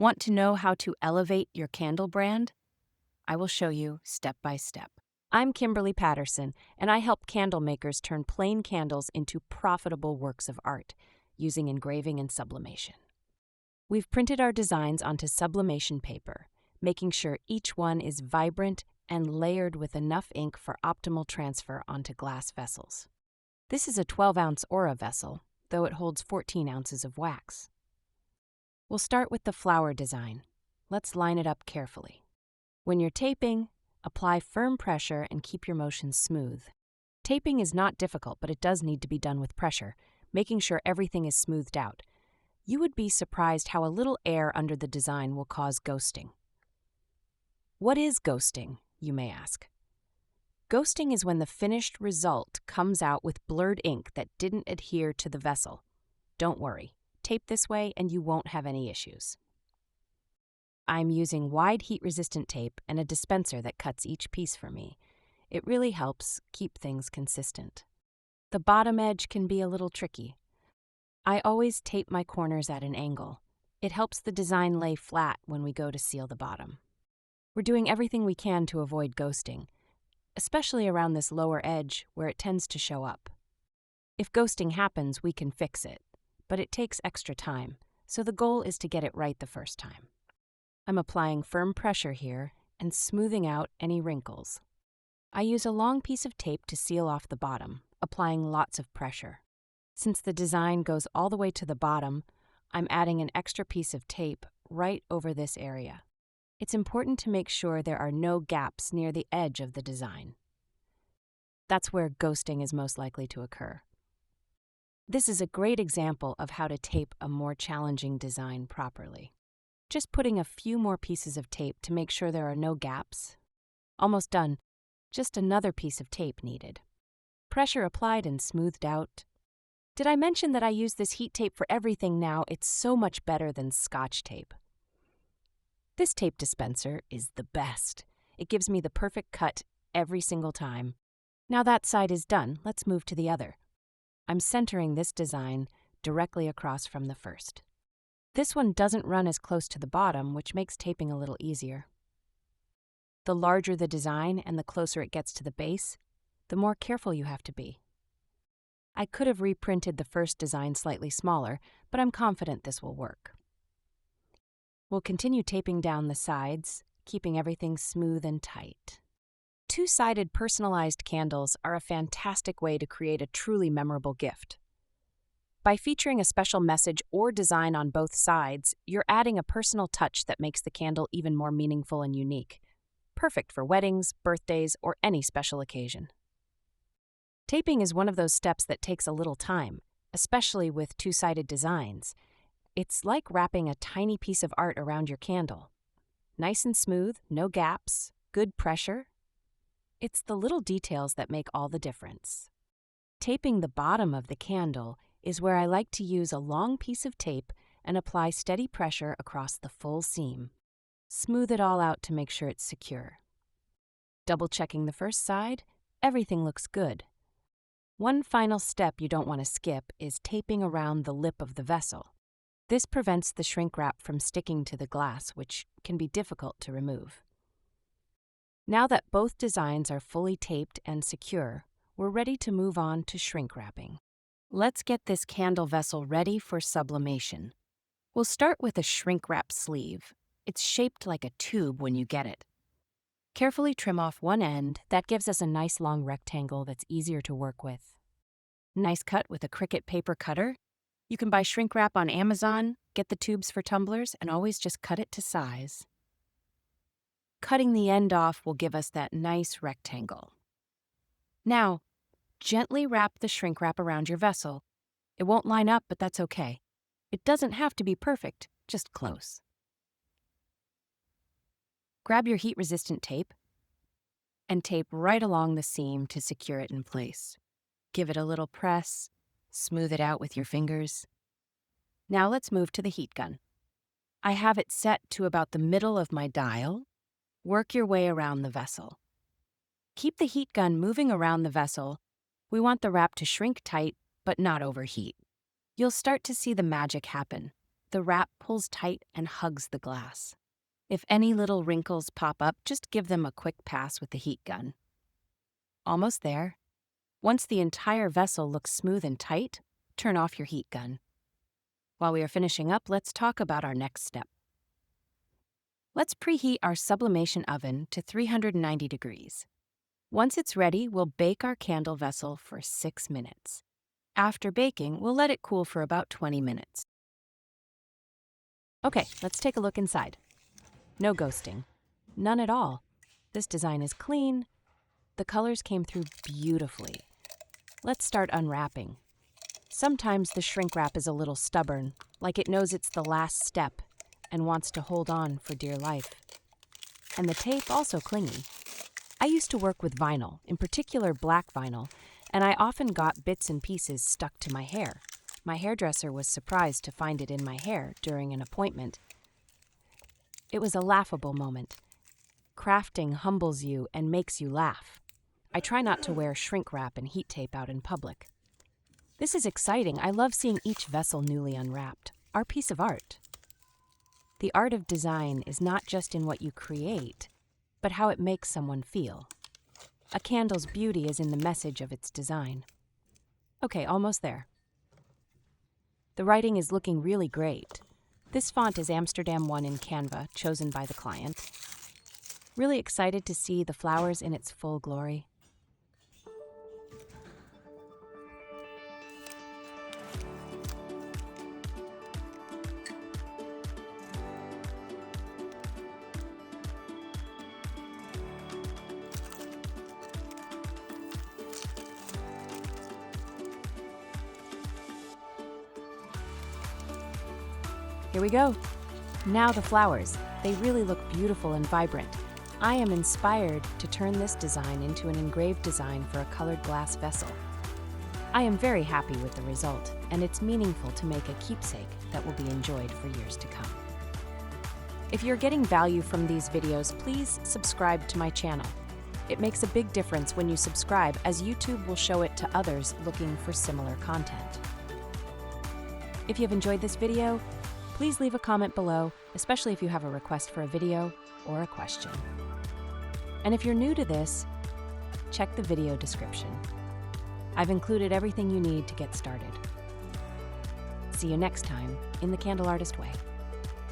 Want to know how to elevate your candle brand? I will show you step by step. I'm Kimberly Patterson, and I help candle makers turn plain candles into profitable works of art using engraving and sublimation. We've printed our designs onto sublimation paper, making sure each one is vibrant and layered with enough ink for optimal transfer onto glass vessels. This is a 12-ounce Aura vessel, though it holds 14 ounces of wax. We'll start with the flower design. Let's line it up carefully. When you're taping, apply firm pressure and keep your motions smooth. Taping is not difficult, but it does need to be done with pressure, making sure everything is smoothed out. You would be surprised how a little air under the design will cause ghosting. What is ghosting, you may ask? Ghosting is when the finished result comes out with blurred ink that didn't adhere to the vessel. Don't worry, tape this way and you won't have any issues. I'm using wide heat-resistant tape and a dispenser that cuts each piece for me. It really helps keep things consistent. The bottom edge can be a little tricky. I always tape my corners at an angle. It helps the design lay flat when we go to seal the bottom. We're doing everything we can to avoid ghosting, especially around this lower edge where it tends to show up. If ghosting happens, we can fix it, but it takes extra time, so the goal is to get it right the first time. I'm applying firm pressure here and smoothing out any wrinkles. I use a long piece of tape to seal off the bottom, applying lots of pressure. Since the design goes all the way to the bottom, I'm adding an extra piece of tape right over this area. It's important to make sure there are no gaps near the edge of the design. That's where ghosting is most likely to occur. This is a great example of how to tape a more challenging design properly. Just putting a few more pieces of tape to make sure there are no gaps. Almost done. Just another piece of tape needed. Pressure applied and smoothed out. Did I mention that I use this heat tape for everything now? It's so much better than Scotch tape. This tape dispenser is the best. It gives me the perfect cut every single time. Now that side is done, let's move to the other. I'm centering this design directly across from the first. This one doesn't run as close to the bottom, which makes taping a little easier. The larger the design and the closer it gets to the base, the more careful you have to be. I could have reprinted the first design slightly smaller, but I'm confident this will work. We'll continue taping down the sides, keeping everything smooth and tight. Two-sided personalized candles are a fantastic way to create a truly memorable gift. By featuring a special message or design on both sides, you're adding a personal touch that makes the candle even more meaningful and unique. Perfect for weddings, birthdays, or any special occasion. Taping is one of those steps that takes a little time, especially with two-sided designs. It's like wrapping a tiny piece of art around your candle. Nice and smooth, no gaps, good pressure. It's the little details that make all the difference. Taping the bottom of the candle is where I like to use a long piece of tape and apply steady pressure across the full seam. Smooth it all out to make sure it's secure. Double-checking the first side, everything looks good. One final step you don't want to skip is taping around the lip of the vessel. This prevents the shrink wrap from sticking to the glass, which can be difficult to remove. Now that both designs are fully taped and secure, we're ready to move on to shrink wrapping. Let's get this candle vessel ready for sublimation. We'll start with a shrink wrap sleeve. It's shaped like a tube when you get it. Carefully trim off one end. That gives us a nice long rectangle that's easier to work with. Nice cut with a Cricut paper cutter. You can buy shrink wrap on Amazon, get the tubes for tumblers, and always just cut it to size. Cutting the end off will give us that nice rectangle. Now, gently wrap the shrink wrap around your vessel. It won't line up, but that's okay. It doesn't have to be perfect, just close. Grab your heat-resistant tape and tape right along the seam to secure it in place. Give it a little press, smooth it out with your fingers. Now let's move to the heat gun. I have it set to about the middle of my dial. Work your way around the vessel. Keep the heat gun moving around the vessel. We want the wrap to shrink tight, but not overheat. You'll start to see the magic happen. The wrap pulls tight and hugs the glass. If any little wrinkles pop up, just give them a quick pass with the heat gun. Almost there. Once the entire vessel looks smooth and tight, turn off your heat gun. While we are finishing up, let's talk about our next step. Let's preheat our sublimation oven to 390 degrees. Once it's ready, we'll bake our candle vessel for 6 minutes. After baking, we'll let it cool for about 20 minutes. Okay, let's take a look inside. No ghosting. None at all. This design is clean. The colors came through beautifully. Let's start unwrapping. Sometimes the shrink wrap is a little stubborn, like it knows it's the last step and wants to hold on for dear life. And the tape also clingy. I used to work with vinyl, in particular black vinyl, and I often got bits and pieces stuck to my hair. My hairdresser was surprised to find it in my hair during an appointment. It was a laughable moment. Crafting humbles you and makes you laugh. I try not to wear shrink wrap and heat tape out in public. This is exciting. I love seeing each vessel newly unwrapped. Our piece of art. The art of design is not just in what you create, but how it makes someone feel. A candle's beauty is in the message of its design. Okay, almost there. The writing is looking really great. This font is Amsterdam 1 in Canva, chosen by the client. Really excited to see the flowers in its full glory. Here we go. Now the flowers. They really look beautiful and vibrant. I am inspired to turn this design into an engraved design for a colored glass vessel. I am very happy with the result, and it's meaningful to make a keepsake that will be enjoyed for years to come. If you're getting value from these videos, please subscribe to my channel. It makes a big difference when you subscribe, as YouTube will show it to others looking for similar content. If you've enjoyed this video, please leave a comment below, especially if you have a request for a video or a question. And if you're new to this, check the video description. I've included everything you need to get started. See you next time in the Candle Artist Way.